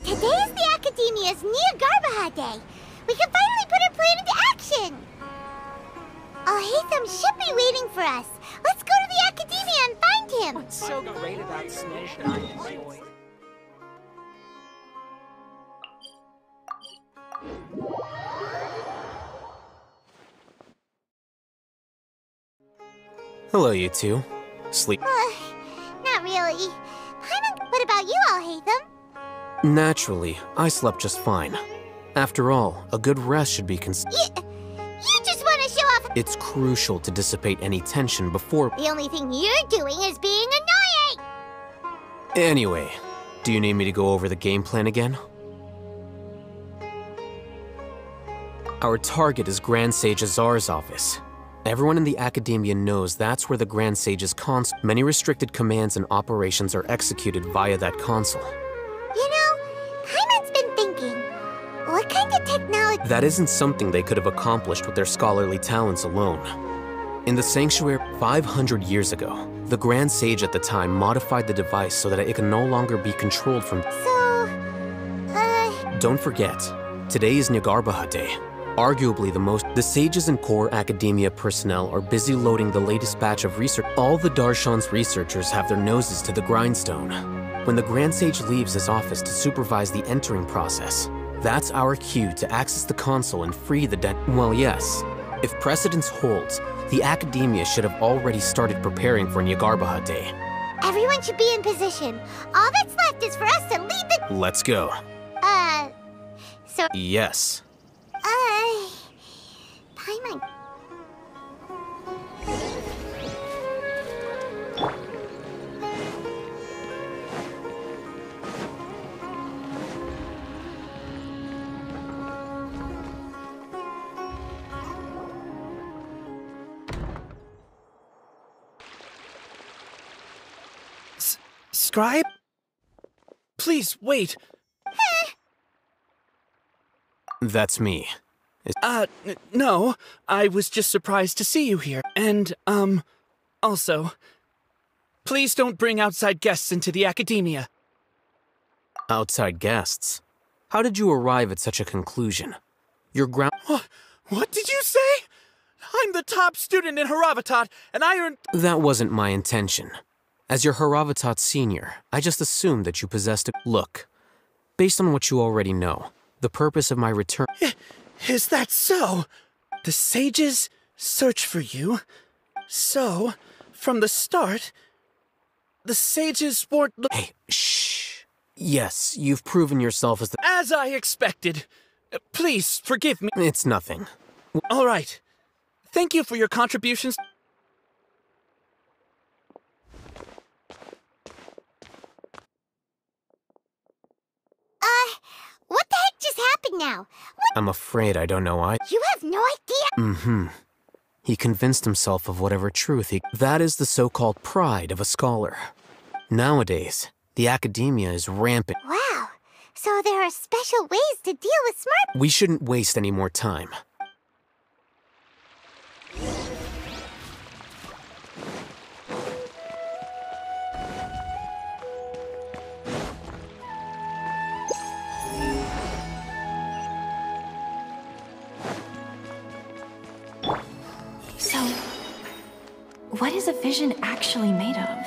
Today's the Academia's Neogarbaha Day. We can finally put our plan into action. Alhaitham should be waiting for us. Let's go to the Academia and find him. What's so great about Snowshine, boy? Hello, you two. Sleep. Not really. What about you, Alhaitham? Naturally, I slept just fine. After all, a good rest should be You just want to show off. It's crucial to dissipate any tension before. The only thing you're doing is being annoying. Anyway, do you need me to go over the game plan again? Our target is Grand Sage Azar's office. Everyone in the Academia knows that's where the Grand Sage's console. Many restricted commands and operations are executed via that console. You know, Kaiman's been thinking, what kind of technology? That isn't something they could have accomplished with their scholarly talents alone. In the Sanctuary 500 years ago, the Grand Sage at the time modified the device so that it can no longer be controlled from. Don't forget, today is Neogarbaha Day. Arguably the sages and core academia personnel are busy loading the latest batch of research. All the Darshan's researchers have their noses to the grindstone. When the Grand Sage leaves his office to supervise the entering process, that's our cue to access the console and free the dead. Well, yes, if precedence holds, the Academia should have already started preparing for Neogarbaha Day. Everyone should be in position. All that's left is for us to lead the. Let's go. Yes. Paimon. Scribe? Please, wait. That's me. No. I was just surprised to see you here. And, also, please don't bring outside guests into the Academia. Outside guests? How did you arrive at such a conclusion? Your ground. What did you say? I'm the top student in Haravatat, and I earned. That wasn't my intention. As your Haravatat senior, I just assumed that you possessed a. Look, based on what you already know, the purpose of my return. Is that so? The sages search for you. So, from the start, the sages weren't. Hey, shh. Yes, you've proven yourself as the. As I expected. Please forgive me. It's nothing. All right. Thank you for your contributions. What the heck just happened now? I'm afraid I don't know why. You have no idea? He convinced himself of whatever truth he. That is the so-called pride of a scholar. Nowadays, the Academia is rampant. Wow. So there are special ways to deal with smart. We shouldn't waste any more time. So, what is a vision actually made of?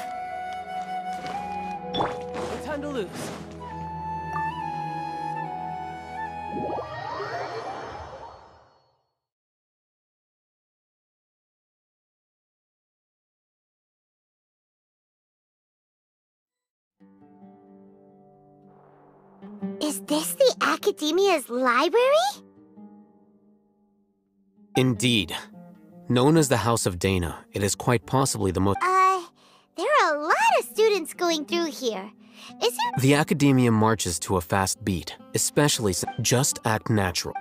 No time to lose. Is this the Academia's library? Indeed. Known as the House of Dana, it is quite possibly the most... There are a lot of students going through here. Is there... The academia marches to a fast beat, especially since just act natural.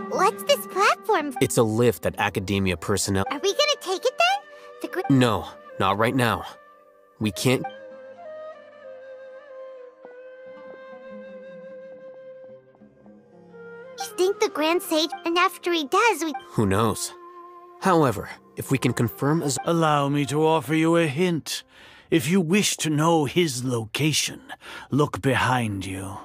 What's this platform? It's a lift that academia personnel... Are we gonna take it then? No, not right now. We can't... You think the Grand Sage, and after he does, we... Who knows? However, if we can confirm as... Allow me to offer you a hint. If you wish to know his location, look behind you.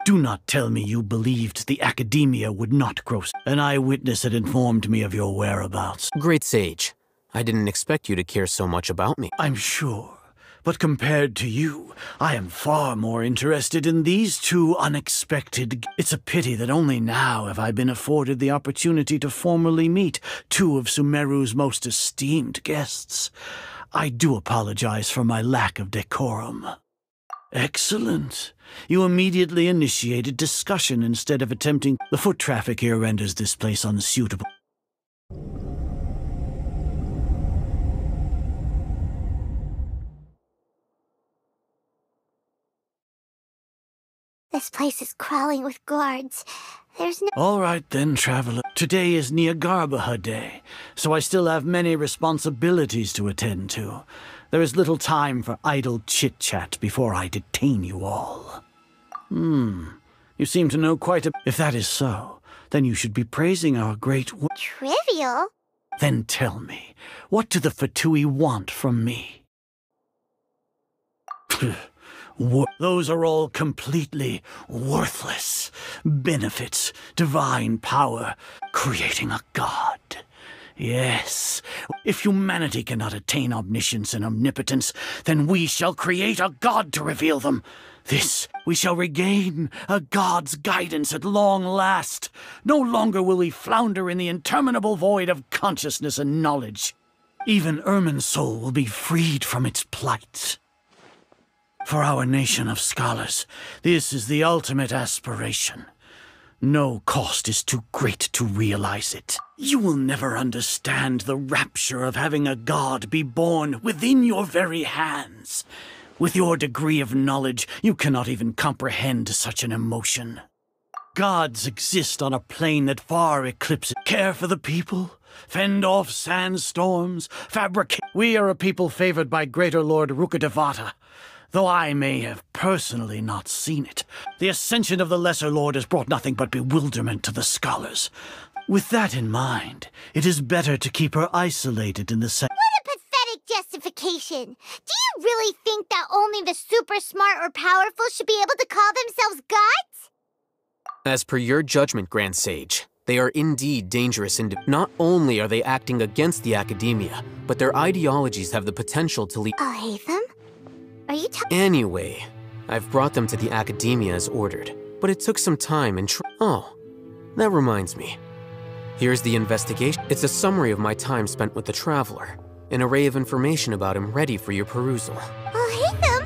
Do not tell me you believed the academia would not grow. An eyewitness had informed me of your whereabouts. Great Sage, I didn't expect you to care so much about me. I'm sure, but compared to you, I am far more interested in these two unexpected... It's a pity that only now have I been afforded the opportunity to formally meet two of Sumeru's most esteemed guests. I do apologize for my lack of decorum. Excellent. You immediately initiated discussion instead of attempting... The foot traffic here renders this place unsuitable. This place is crawling with guards. There's no... All right then, traveler. Today is Nyagarbha Day, so I still have many responsibilities to attend to. There is little time for idle chit-chat before I detain you all. You seem to know quite a... If that is so, then you should be praising our great... Trivial? Then tell me, what do the Fatui want from me? Those are all completely worthless. Benefits, divine power, creating a god. Yes, if humanity cannot attain omniscience and omnipotence, then we shall create a god to reveal them. This, we shall regain a god's guidance at long last. No longer will we flounder in the interminable void of consciousness and knowledge. Even Ermin's soul will be freed from its plight. For our nation of scholars, this is the ultimate aspiration. No cost is too great to realize it. You will never understand the rapture of having a god be born within your very hands. With your degree of knowledge, you cannot even comprehend such an emotion. Gods exist on a plane that far eclipses care for the people, fend off sandstorms, fabricate. We are a people favored by Greater Lord Rukadevata. Though I may have personally not seen it, the ascension of the Lesser Lord has brought nothing but bewilderment to the scholars. With that in mind, it is better to keep her isolated in the What a pathetic justification! Do you really think that only the super smart or powerful should be able to call themselves gods? As per your judgment, Grand Sage, they are indeed dangerous Not only are they acting against the academia, but their ideologies have the potential to lead... I'll hate them? Are you Anyway, I've brought them to the academia as ordered, but it took some time and Oh, that reminds me. Here's the investigation. It's a summary of my time spent with the Traveler, an array of information about him ready for your perusal. I'll hate them?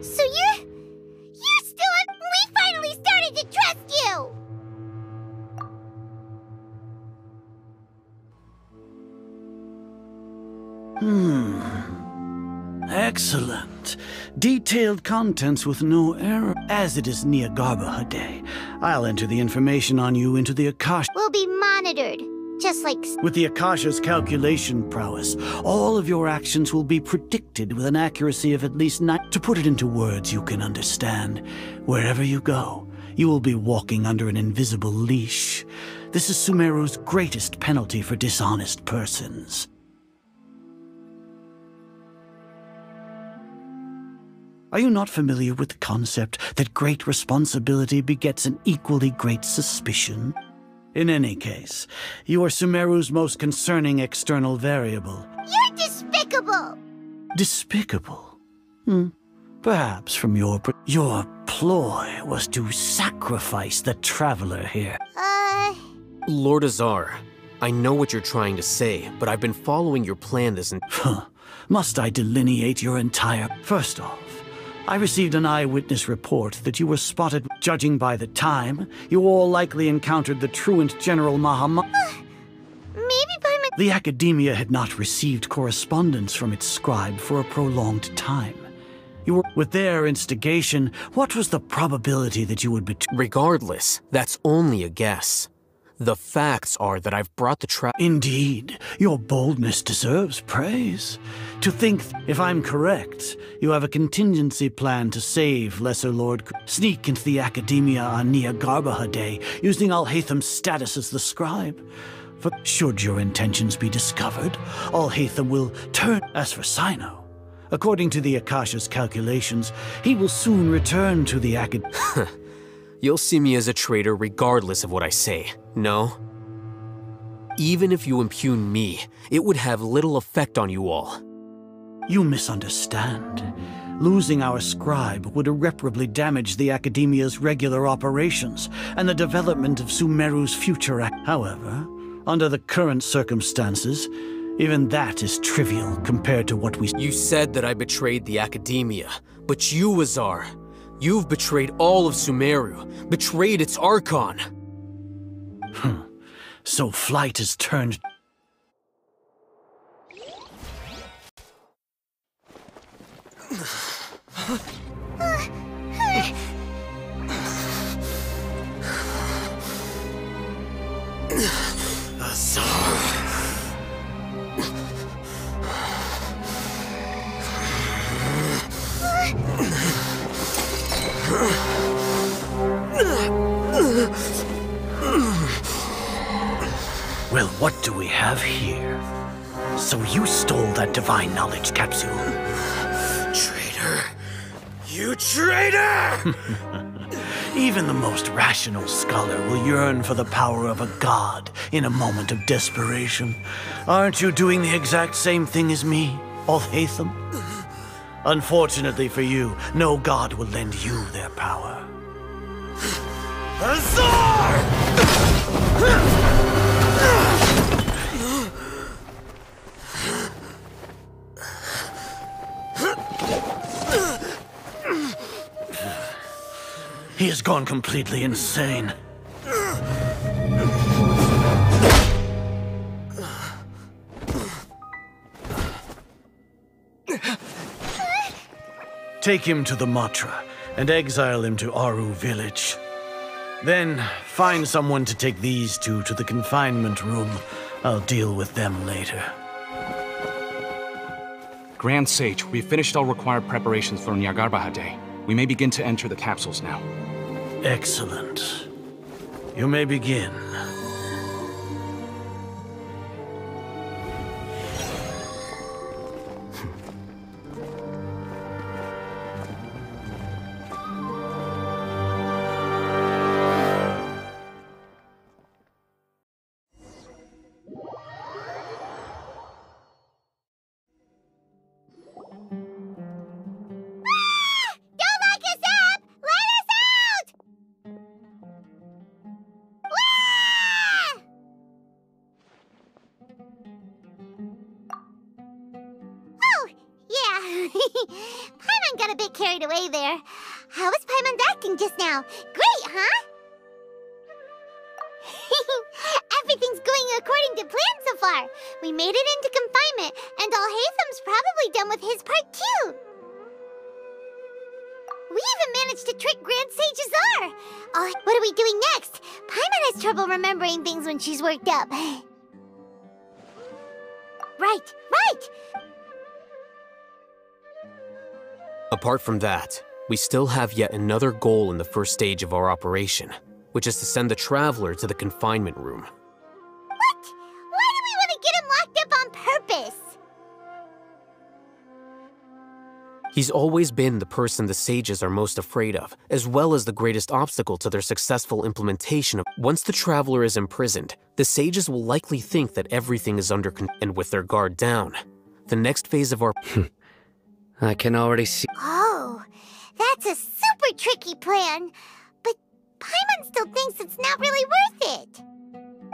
So you're still we finally started to trust you! Excellent. Detailed contents with no error. As it is Nyagarbha Day, I'll enter the information on you into the Akasha. We'll be monitored, just like... With the Akasha's calculation prowess, all of your actions will be predicted with an accuracy of at least 9... To put it into words you can understand, wherever you go, you will be walking under an invisible leash. This is Sumeru's greatest penalty for dishonest persons. Are you not familiar with the concept that great responsibility begets an equally great suspicion? In any case, you are Sumeru's most concerning external variable. You're despicable! Despicable? Perhaps from your ploy was to sacrifice the traveler here. Lord Azar, I know what you're trying to say, but I've been following your plan this Must I delineate your entire... First off, I received an eyewitness report that you were spotted. Judging by the time, you all likely encountered the truant General Muhammad. Maybe Paimon... The Academia had not received correspondence from its scribe for a prolonged time. You were... With their instigation, what was the probability that you would betray... Regardless, that's only a guess. The facts are that I've brought the Indeed, your boldness deserves praise. To think, if I'm correct, you have a contingency plan to save Lesser Lord... Sneak into the Academia on Nia Garbaha Day, using Al-Haytham's status as the scribe. For should your intentions be discovered, Al-Haytham will turn... As for Sino, according to the Akasha's calculations, he will soon return to the Academia. You'll see me as a traitor regardless of what I say, no? Even if you impugn me, it would have little effect on you all. You misunderstand. Losing our scribe would irreparably damage the Academia's regular operations and the development of Sumeru's future. However, under the current circumstances, even that is trivial compared to what we... You said that I betrayed the Academia, but you, Azar, you've betrayed all of Sumeru, betrayed its Archon. So flight has turned... Well, what do we have here? So you stole that divine knowledge capsule? Traitor! You traitor! Even the most rational scholar will yearn for the power of a god in a moment of desperation. Aren't you doing the exact same thing as me, Al-Haytham? Unfortunately for you, no god will lend you their power. Azar! He has gone completely insane. Take him to the Matra and exile him to Aru village. Then find someone to take these two to the confinement room. I'll deal with them later. Grand Sage, we've finished all required preparations for Nyagarbha Day. We may begin to enter the capsules now. Excellent. You may begin. Paimon got a bit carried away there. How was Paimon's acting just now? Great, huh? Everything's going according to plan so far. We made it into confinement, and Al-Haytham's probably done with his part too. We even managed to trick Grand Sage Azar. Oh, what are we doing next? Paimon has trouble remembering things when she's worked up. Right. Apart from that, we still have yet another goal in the first stage of our operation, which is to send the Traveler to the confinement room. What? Why do we want to get him locked up on purpose? He's always been the person the sages are most afraid of, as well as the greatest obstacle to their successful implementation of... Once the Traveler is imprisoned, the sages will likely think that everything is under control, and with their guard down, the next phase of our... I can already see... Oh, That's a super tricky plan. But Paimon still thinks it's not really worth it.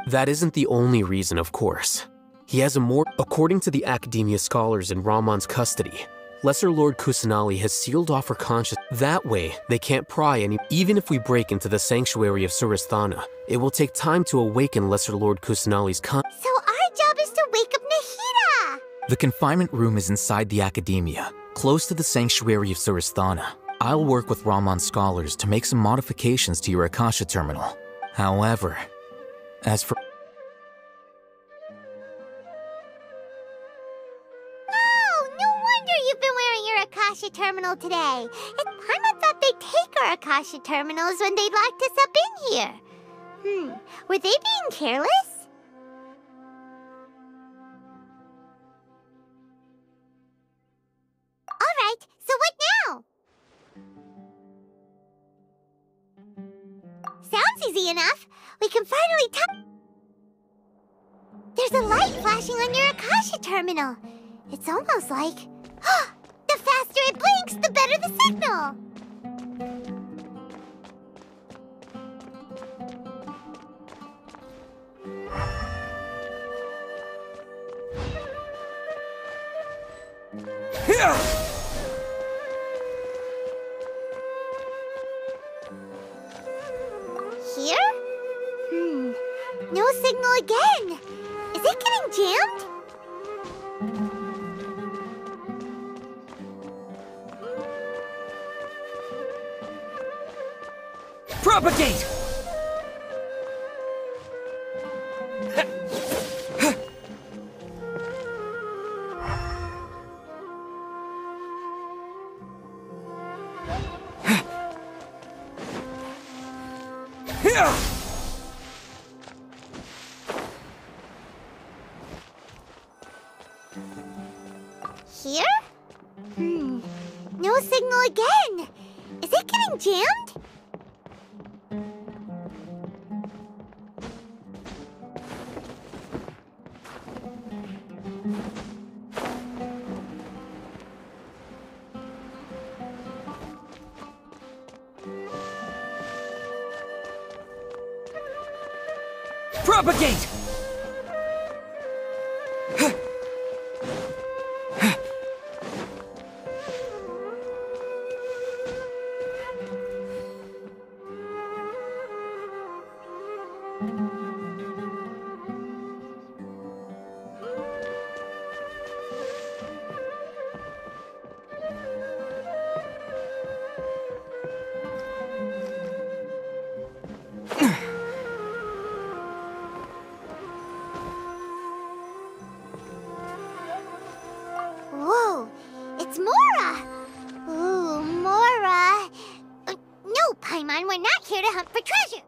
That isn't the only reason, of course. He has a more... According to the Academia scholars in Ramon's custody, Lesser Lord Kusanali has sealed off her consciousness. That way, they can't pry any... Even if we break into the sanctuary of Surasthana, it will take time to awaken Lesser Lord Kusanali's So our job is to wake up Nahida! The confinement room is inside the Academia, close to the sanctuary of Surasthana. I'll work with Ramon's scholars to make some modifications to your Akasha terminal. However, as for... Oh, no wonder you've been wearing your Akasha terminal today. Paimon thought they'd take our Akasha terminals when they locked us up in here. Were they being careless? Alright, so what now? Sounds easy enough. We can finally There's a light flashing on your Akasha terminal. It's almost like... The faster it blinks, the better the signal! Here? No signal again. Is it getting jammed? Propagate! Here? No signal again. Is it getting jammed? Propagate! Whoa, it's Mora! Ooh, Mora! No, Paimon, we're not here to hunt for treasure!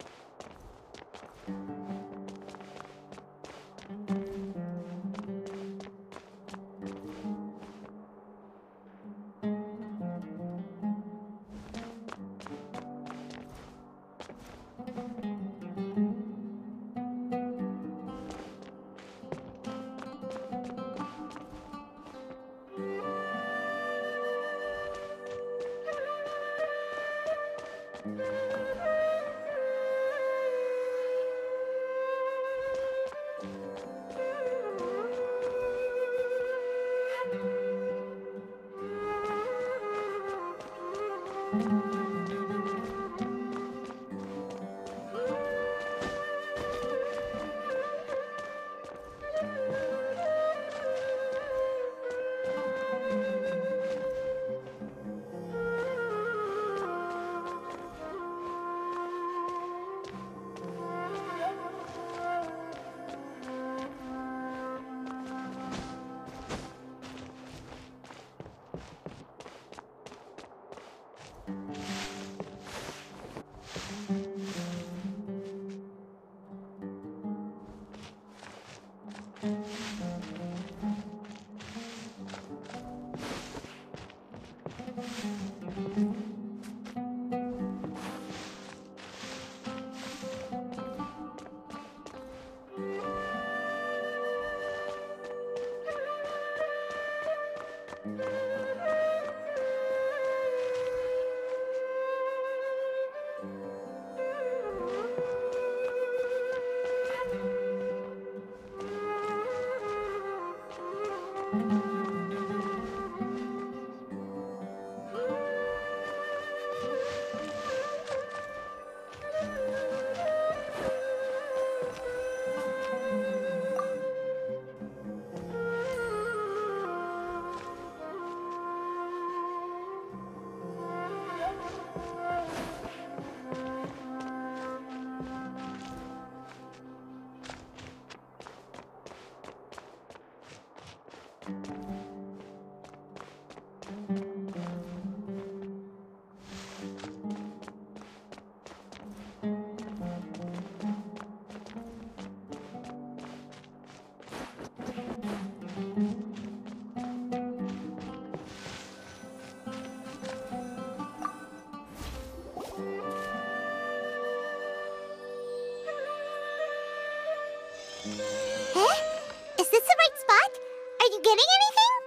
Is this the right spot? Are you getting anything?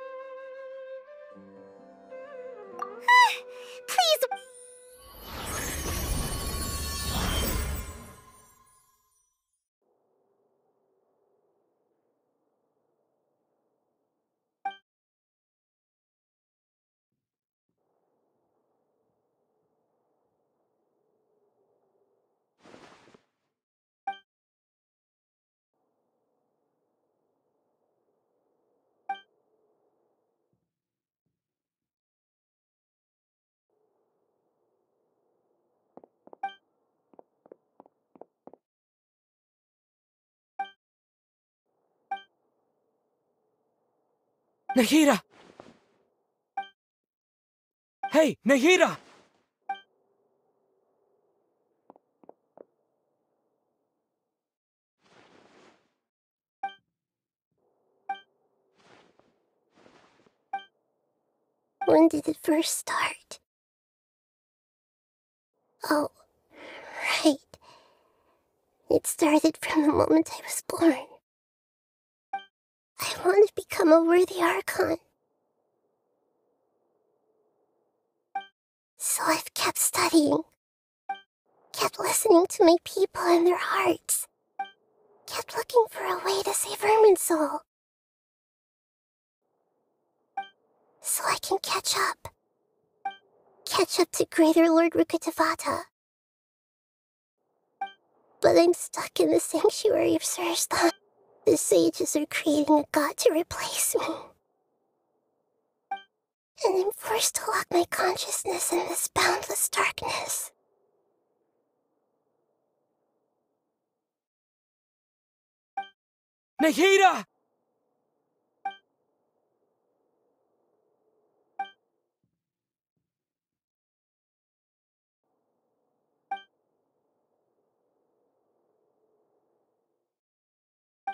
Please. Nahida! Hey, Nahida! When did it first start? Oh, right. It started from the moment I was born. I want to become a worthy Archon. So I've kept studying, kept listening to my people and their hearts, kept looking for a way to save Irminsul. So I can catch up to Greater Lord Rukkhadevata. But I'm stuck in the sanctuary of Surstan. The sages are creating a god to replace me. And I'm forced to lock my consciousness in this boundless darkness. Nahida!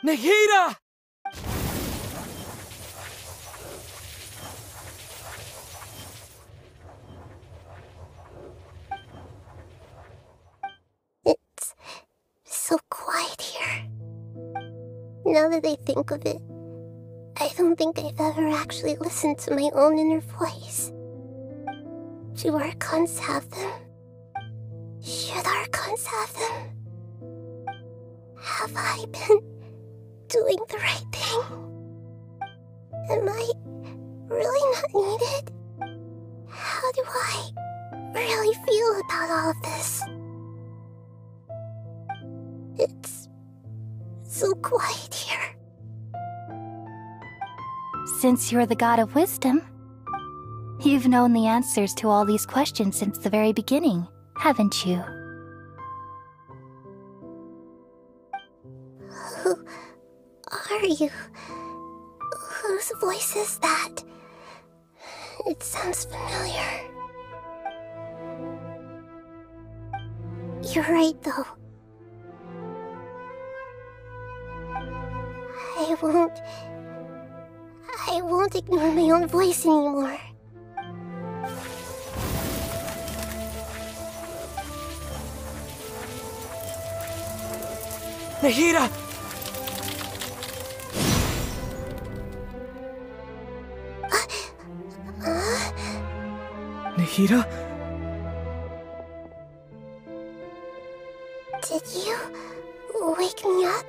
Nahida! It's so quiet here. Now that I think of it, I don't think I've ever actually listened to my own inner voice. Do Archons have them? Should Archons have them? Have I been doing the right thing? Am I really not needed? How do I really feel about all of this? It's so quiet here. Since you're the god of wisdom, you've known the answers to all these questions since the very beginning, haven't you? Who are you? Whose voice is that? It sounds familiar. You're right, though. I won't ignore my own voice anymore. Nahida! Nahida? Did you wake me up?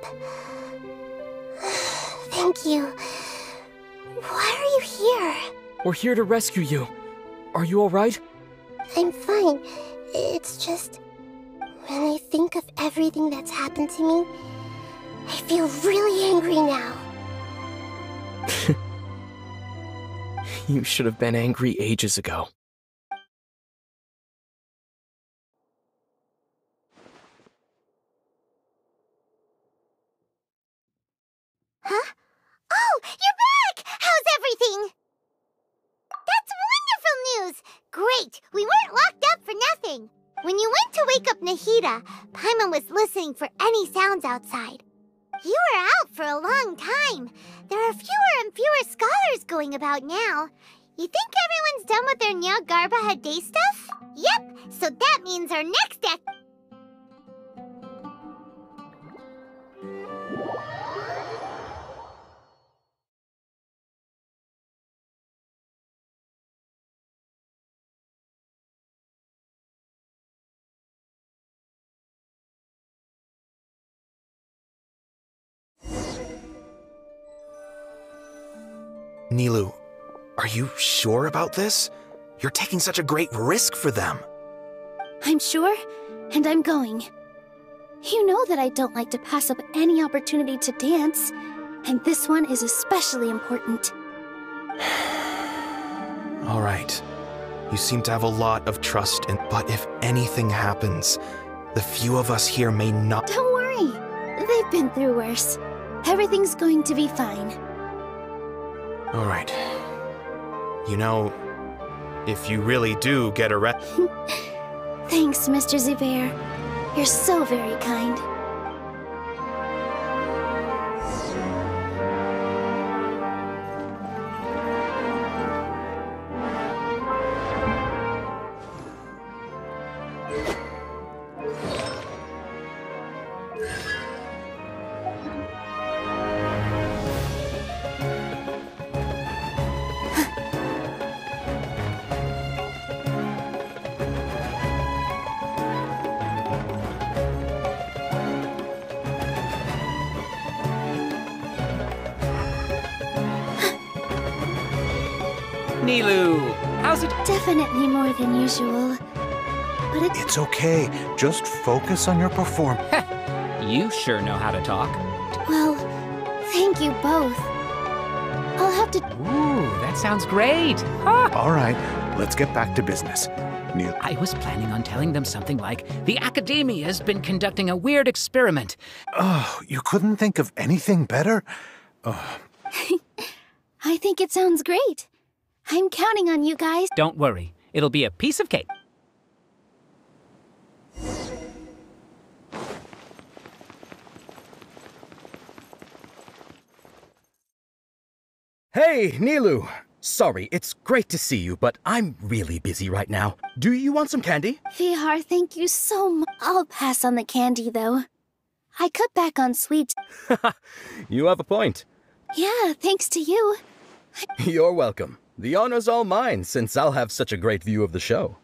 Thank you. Why you here? We're here to rescue you. Are you alright? I'm fine. It's just... when I think of everything that's happened to me, I feel really angry now. You should have been angry ages ago. Huh? Oh, you're back! How's everything? That's wonderful news! Great! We weren't locked up for nothing. When you went to wake up Nahida, Paimon was listening for any sounds outside. You were out for a long time. There are fewer and fewer scholars going about now. You think everyone's done with their Nyagarbahad Day stuff? Yep, so that means our next Nilou, are you sure about this? You're taking such a great risk for them. I'm sure, and I'm going. You know that I don't like to pass up any opportunity to dance, and this one is especially important. All right. You seem to have a lot of trust in, but if anything happens, the few of us here may not— Don't worry. They've been through worse. Everything's going to be fine. All right. You know, if you really do get arrested— Thanks, Mr. Zubair. You're so very kind. Nilou, how's it? Definitely more than usual. But It's okay. Just focus on your performance. You sure know how to talk. Well, thank you both. I'll have to— Ooh, that sounds great. Huh. All right, let's get back to business. Neil. I was planning on telling them something like, the Academia has been conducting a weird experiment. Oh, you couldn't think of anything better? I think it sounds great. I'm counting on you guys. Don't worry. It'll be a piece of cake. Hey, Nilou! Sorry, it's great to see you, but I'm really busy right now. Do you want some candy? Vihar, thank you so much. I'll pass on the candy, though. I cut back on sweets. You have a point. Yeah, thanks to you. You're welcome. The honor's all mine, since I'll have such a great view of the show.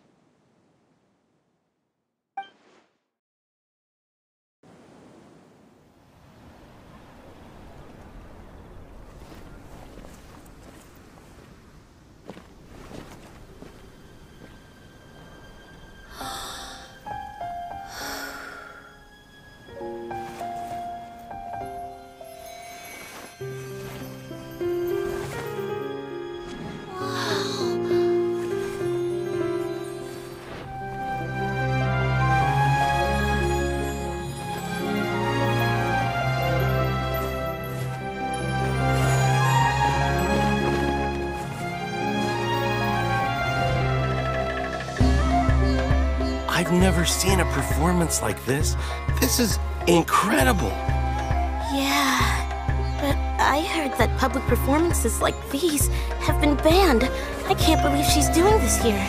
I've never seen a performance like this. This is incredible. Yeah, but I heard that public performances like these have been banned. I can't believe she's doing this here.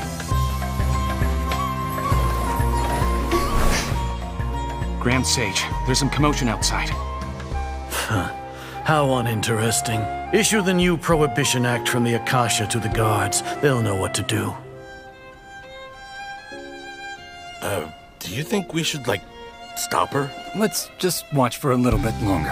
Grand Sage, there's some commotion outside. How uninteresting. Issue the new Prohibition Act from the Akasha to the guards. They'll know what to do. Do you think we should, like, stop her? Let's just watch for a little bit longer.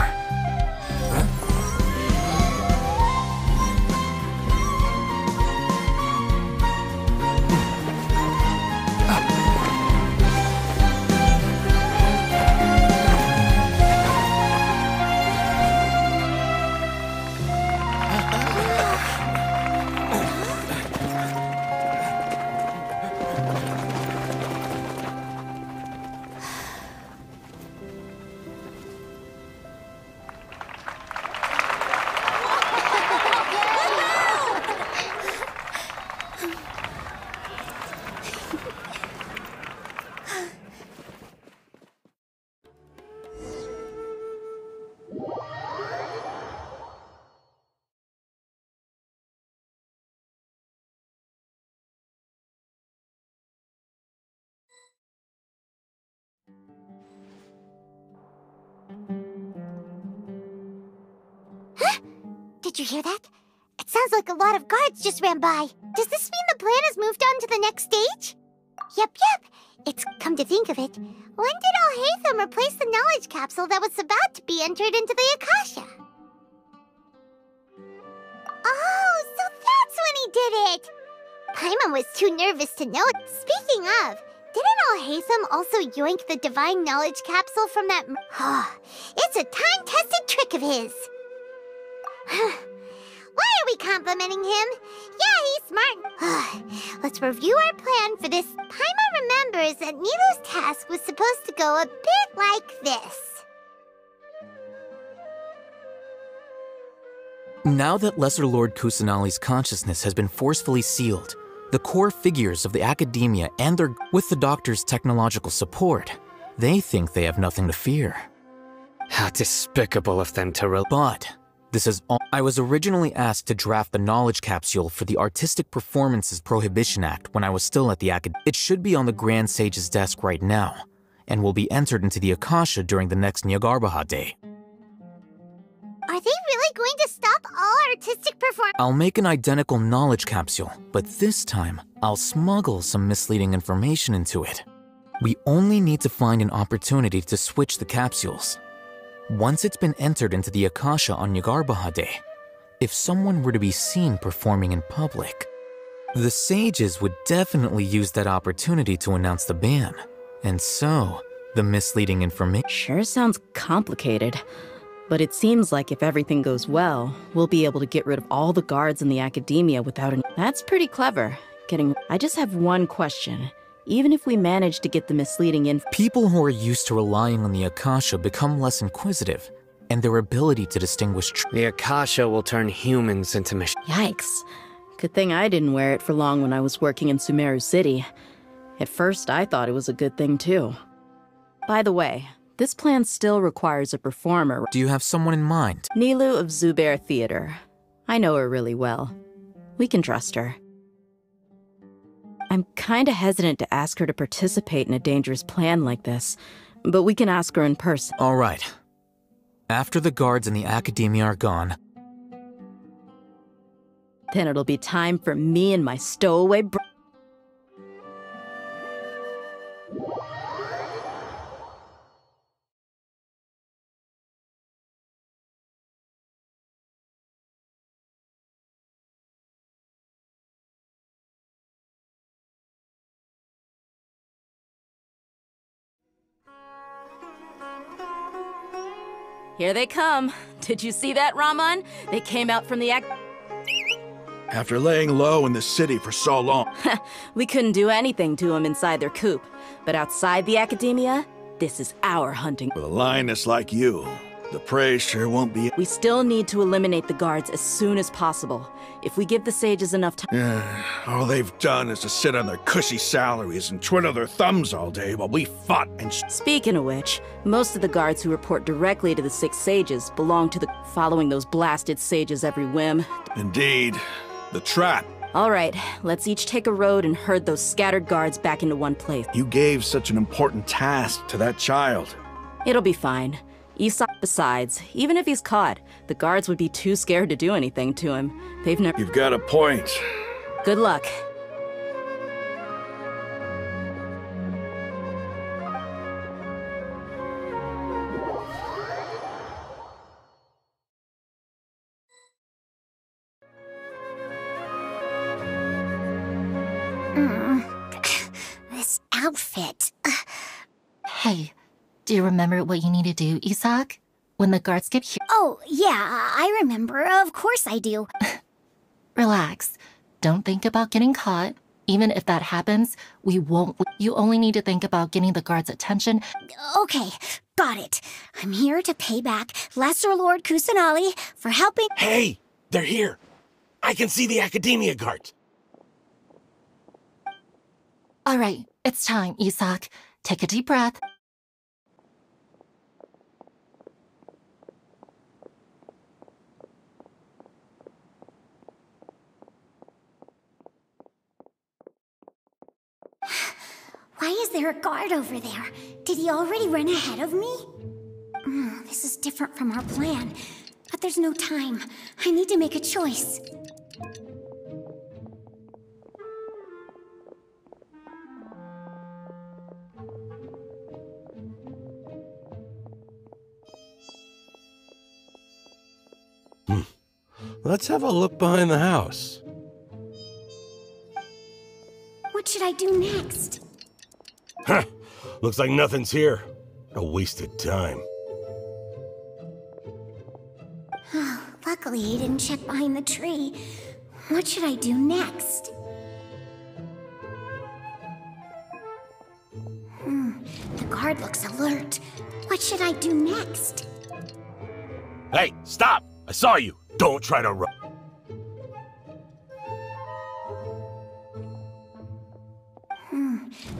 Did you hear that? It sounds like a lot of guards just ran by. Does this mean the plan has moved on to the next stage? Yep. It's come to think of it. When did Al-Haytham replace the knowledge capsule that was about to be entered into the Akasha? Oh, so that's when he did it! Paimon was too nervous to know it. Speaking of, didn't Al-Haytham also yoink the divine knowledge capsule from that... It's a time-tested trick of his! Why are we complimenting him? Yeah, he's smart. Let's review our plan for this. Paimon remembers that Nilou's task was supposed to go a bit like this. Now that Lesser Lord Kusanali's consciousness has been forcefully sealed, the core figures of the academia and with the doctor's technological support, they think they have nothing to fear. How despicable of them to But this is all. I was originally asked to draft the knowledge capsule for the Artistic Performances Prohibition Act when I was still at the It should be on the Grand Sage's desk right now, and will be entered into the Akasha during the next Nyagarbha Day. Are they really going to stop all artistic performance? I'll make an identical knowledge capsule, but this time, I'll smuggle some misleading information into it. We only need to find an opportunity to switch the capsules. Once it's been entered into the Akasha on Nyagarbha Day, if someone were to be seen performing in public, the sages would definitely use that opportunity to announce the ban. And so, the misleading information... Sure sounds complicated. But it seems like if everything goes well, we'll be able to get rid of all the guards in the academia without any... That's pretty clever. I just have one question. Even if we manage to get the misleading People who are used to relying on the Akasha become less inquisitive, and their ability to distinguish... The Akasha will turn humans into Yikes. Good thing I didn't wear it for long when I was working in Sumeru City. At first, I thought it was a good thing too. By the way, this plan still requires a performer. Do you have someone in mind? Nilou of Zubair Theater. I know her really well. We can trust her. I'm kinda hesitant to ask her to participate in a dangerous plan like this, but we can ask her in person. All right. After the guards in the academia are gone, then it'll be time for me and my stowaway Here they come. Did you see that, Raman? They came out from the After laying low in the city for so long. We couldn't do anything to them inside their coop. But outside the academia, this is our hunting. With a lioness like you, the prey sure won't be... We still need to eliminate the guards as soon as possible. If we give the sages enough time... All they've done is to sit on their cushy salaries and twiddle their thumbs all day while we fought and... Speaking of which, most of the guards who report directly to the 6 sages belong to the... following those blasted sages every whim. Indeed. The trap. All right, let's each take a road and herd those scattered guards back into one place. You gave such an important task to that child. It'll be fine. Besides, even if he's caught, the guards would be too scared to do anything to him. They've never... You've got a point. Good luck. This outfit... Hey, do you remember what you need to do, Isak? When the guards get here... Oh, yeah, I remember. Of course I do. Relax. Don't think about getting caught. Even if that happens, we won't... You only need to think about getting the guards' attention. Okay, got it. I'm here to pay back Lesser Lord Kusanali for helping... Hey! They're here! I can see the academia guards! All right, it's time, Isak. Take a deep breath. Why is there a guard over there? Did he already run ahead of me? This is different from our plan. A But there's no time. I need to make a choice. Let's have a look behind the house. What should I do next? Huh. Looks like nothing's here. A wasted time. Luckily, he didn't check behind the tree. What should I do next? The guard looks alert. What should I do next? Hey, stop! I saw you! Don't try to run.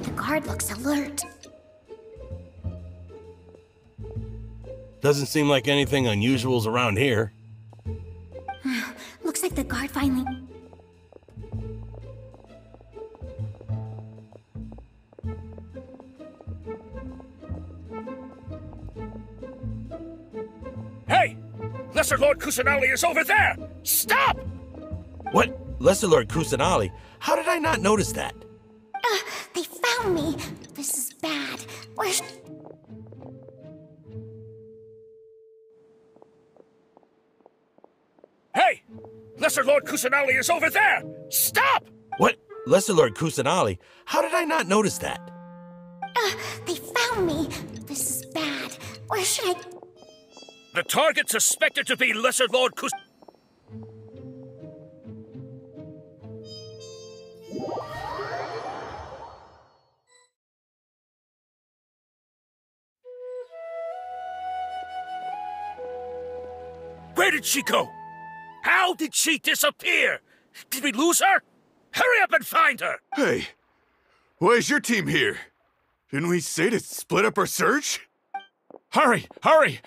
The guard looks alert. Doesn't seem like anything unusual's around here. Looks like the guard finally... Hey! Lesser Lord Kusanali is over there! Stop! What? Lesser Lord Kusanali? How did I not notice that? They found me! This is bad. Where's... Hey! Lesser Lord Kusanali is over there! Stop! What? Lesser Lord Kusanali? How did I not notice that? They found me! This is bad. Where should I... The target suspected to be Lesser Lord Kus... Where did she go? How did she disappear? Did we lose her? Hurry up and find her! Hey, why is your team here? Didn't we say to split up our search? Hurry! Hurry!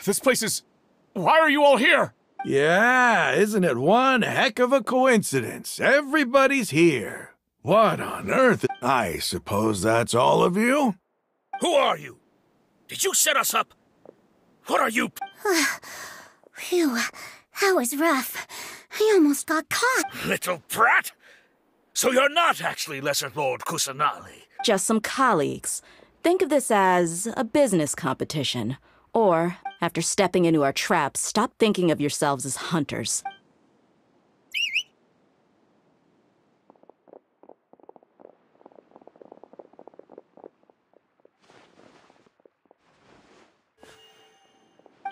This place is... Why are you all here? Yeah, isn't it one heck of a coincidence? Everybody's here. What on earth? I suppose that's all of you? Who are you? Did you set us up? What are you? Phew, that was rough. I almost got caught. Little brat! So you're not actually Lesser Lord Kusanali? Just some colleagues. Think of this as a business competition. Or, after stepping into our traps, stop thinking of yourselves as hunters.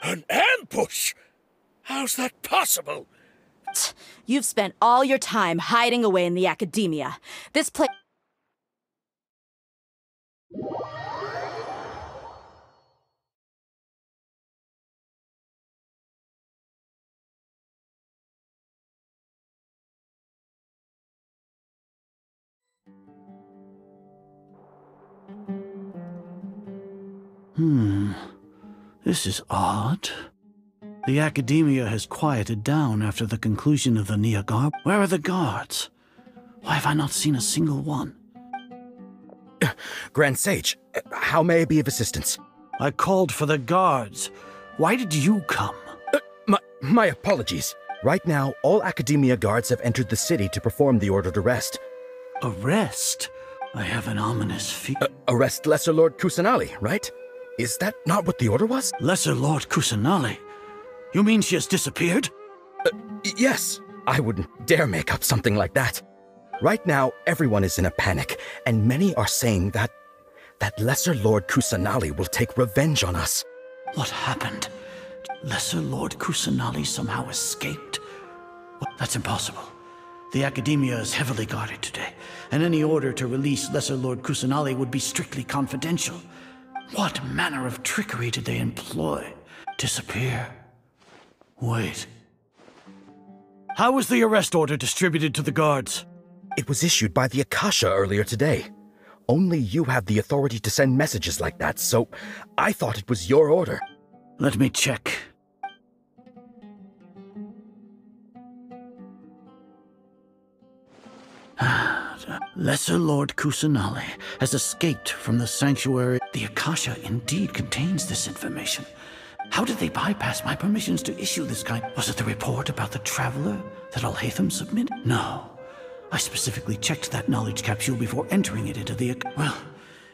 An ambush? How's that possible? You've spent all your time hiding away in the academia. This place... This is odd. The academia has quieted down after the conclusion of the Niagara. Where are the guards? Why have I not seen a single one? Grand Sage, how may I be of assistance? I called for the guards. Why did you come? My apologies. Right now, all academia guards have entered the city to perform the ordered arrest. Arrest? I have an ominous feeling. Arrest Lesser Lord Kusanali, right? Is that not what the order was? Lesser Lord Kusanali? You mean she has disappeared? Yes. I wouldn't dare make up something like that. Right now, everyone is in a panic, and many are saying that Lesser Lord Kusanali will take revenge on us. What happened? Lesser Lord Kusanali somehow escaped? Well, that's impossible. The academia is heavily guarded today, and any order to release Lesser Lord Kusanali would be strictly confidential. What manner of trickery did they employ? Disappear? Wait. How was the arrest order distributed to the guards? It was issued by the Akasha earlier today. Only you have the authority to send messages like that, so I thought it was your order. Let me check. Lesser Lord Kusanali has escaped from the sanctuary. The Akasha indeed contains this information. How did they bypass my permissions to issue this kind? Was it the report about the traveler that Alhaitham submitted? No. I specifically checked that knowledge capsule before entering it into the... Well,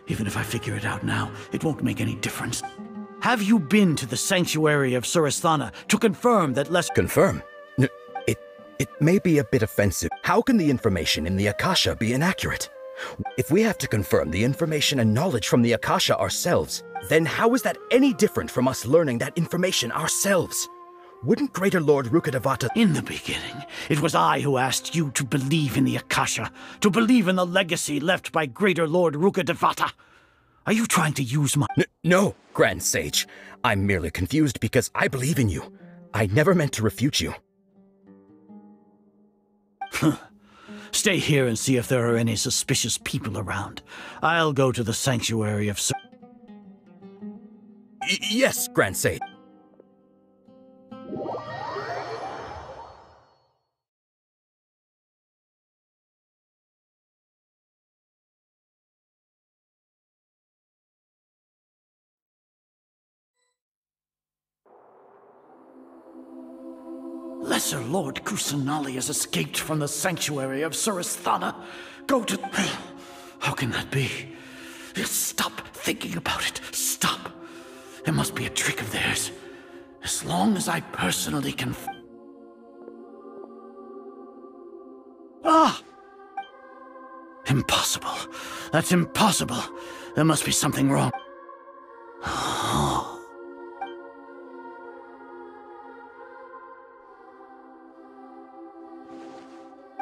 even if I figure it out now, it won't make any difference. Have you been to the sanctuary of Surasthana to confirm that less... Confirm? It may be a bit offensive. How can the information in the Akasha be inaccurate? If we have to confirm the information and knowledge from the Akasha ourselves, then how is that any different from us learning that information ourselves? Wouldn't Greater Lord Rukkhadevata... In the beginning, it was I who asked you to believe in the Akasha, to believe in the legacy left by Greater Lord Rukkhadevata. Are you trying to use my... No, Grand Sage. I'm merely confused because I believe in you. I never meant to refute you. Stay here and see if there are any suspicious people around. I'll go to the sanctuary of... Yes, Grand Sage. Lesser Lord Kusanali has escaped from the sanctuary of Surasthana. Go to... How can that be? Stop thinking about it. Stop. It must be a trick of theirs. As long as I personally can... Ah! Impossible. That's impossible. There must be something wrong.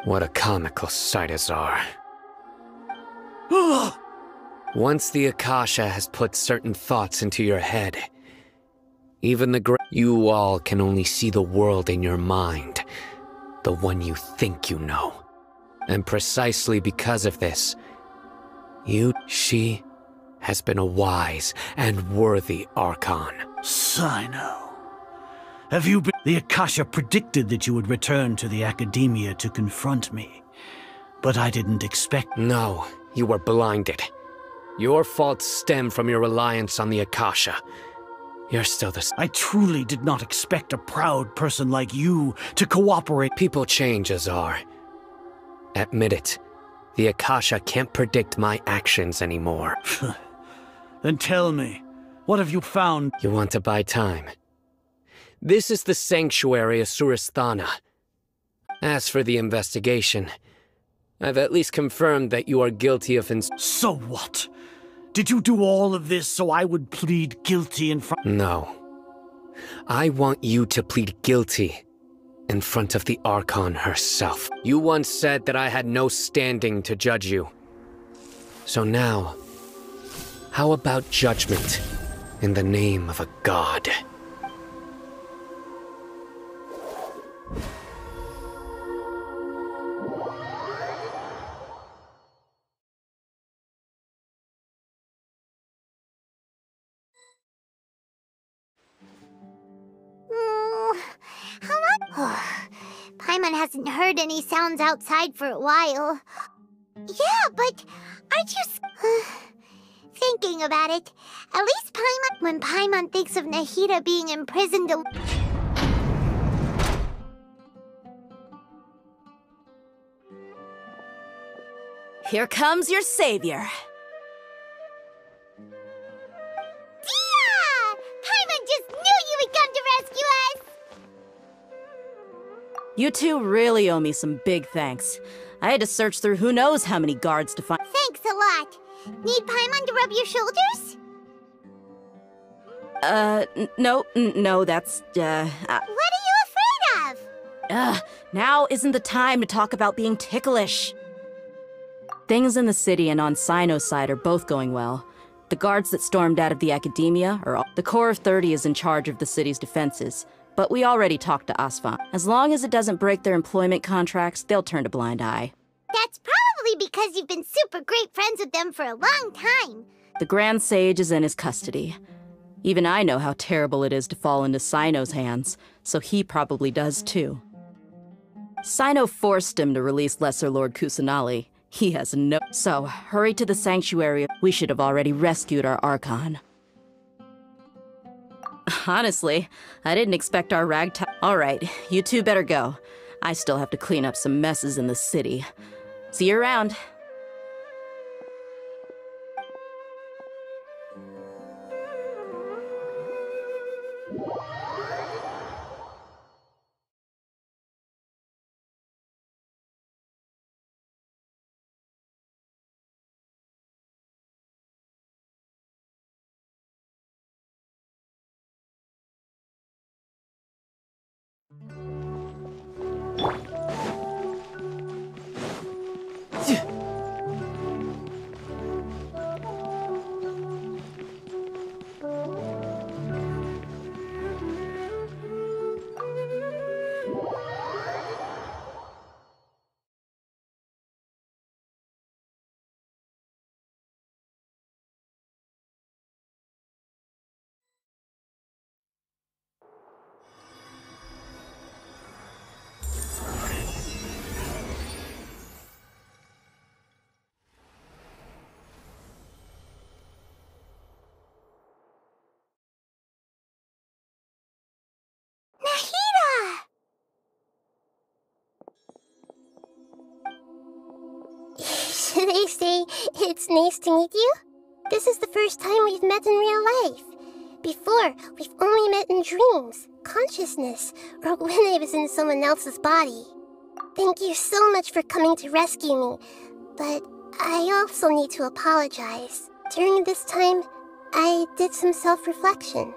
What a comical sight, Azar. Once the Akasha has put certain thoughts into your head, even you all can only see the world in your mind, the one you think you know. And precisely because of this, she has been a wise and worthy Archon. Sino. Have you been... The Akasha predicted that you would return to the Academia to confront me. But I didn't expect... No, you were blinded. Your faults stem from your reliance on the Akasha. You're still the... I truly did not expect a proud person like you to cooperate... People change, Azar. Admit it. The Akasha can't predict my actions anymore. Then tell me, what have you found? You want to buy time? This is the sanctuary of Surasthana. As for the investigation, I've at least confirmed that you are guilty of So what? Did you do all of this so I would plead guilty in front... No. I want you to plead guilty in front of the Archon herself. You once said that I had no standing to judge you. So now, how about judgment in the name of a god? Paimon hasn't heard any sounds outside for a while. Yeah, but aren't you... Thinking about it, at least Paimon... When Paimon thinks of Nahida being imprisoned... Here comes your savior. Dia! Paimon just knew you would come to rescue us! You two really owe me some big thanks. I had to search through who knows how many guards to find... Thanks a lot. Need Paimon to rub your shoulders? No, that's, What are you afraid of? Now isn't the time to talk about being ticklish. Things in the city and on Sino's side are both going well. The guards that stormed out of the Academia are all... The Corps of 30 is in charge of the city's defenses, but we already talked to Asfan. As long as it doesn't break their employment contracts, they'll turn a blind eye. That's probably because you've been super great friends with them for a long time. The Grand Sage is in his custody. Even I know how terrible it is to fall into Sino's hands, so he probably does too. Sino forced him to release Lesser Lord Kusanali. He has no... So, hurry to the sanctuary. We should have already rescued our Archon. Honestly, I didn't expect our ragtag. Alright, you two better go. I still have to clean up some messes in the city. See you around. Should I say, it's nice to meet you? This is the first time we've met in real life. Before, we've only met in dreams, consciousness, or when I was in someone else's body. Thank you so much for coming to rescue me, but I also need to apologize. During this time, I did some self-reflection.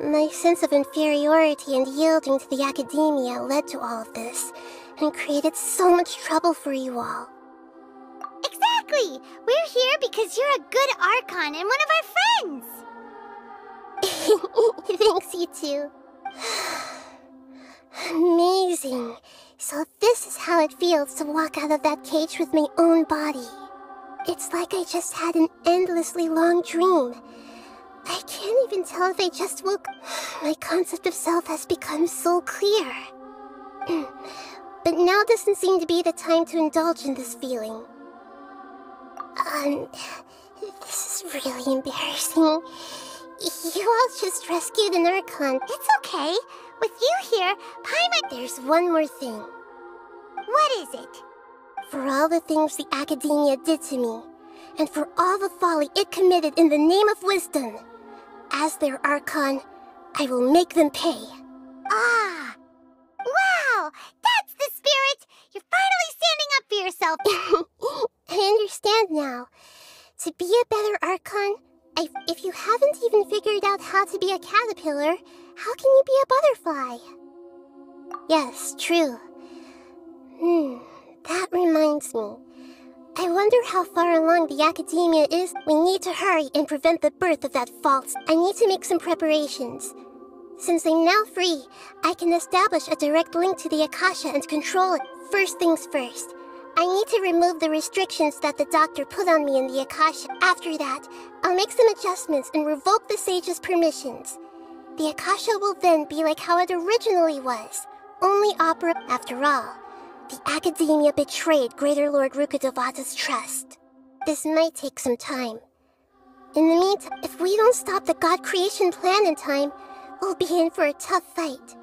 My sense of inferiority and yielding to the academia led to all of this, and created so much trouble for you all. Exactly! We're here because you're a good Archon and one of our friends! Thanks, you two. Amazing. So this is how it feels to walk out of that cage with my own body. It's like I just had an endlessly long dream. I can't even tell if I just woke. My concept of self has become so clear. But now doesn't seem to be the time to indulge in this feeling. This is really embarrassing. You all just rescued an Archon. It's okay. With you here, Paimon... There's one more thing. What is it? For all the things the Academia did to me, and for all the folly it committed in the name of wisdom, as their Archon, I will make them pay. Ah! Wow! That's the spirit! You're finally standing up for yourself! I understand now. To be a better Archon, if you haven't even figured out how to be a caterpillar, how can you be a butterfly? Yes, true. That reminds me. I wonder how far along the Academia is. We need to hurry and prevent the birth of that false. I need to make some preparations. Since I'm now free, I can establish a direct link to the Akasha and control it. First things first. I need to remove the restrictions that the doctor put on me in the Akasha. After that, I'll make some adjustments and revoke the sage's permissions. The Akasha will then be like how it originally was, only opera. After all, the Academia betrayed Greater Lord Rukkhadevata's trust. This might take some time. In the meantime, if we don't stop the God creation plan in time, we'll be in for a tough fight.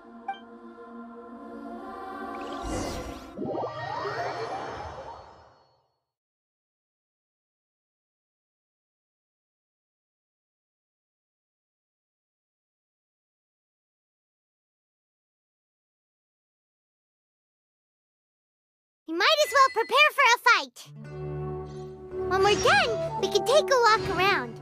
We might as well prepare for a fight. When we're done, we can take a walk around.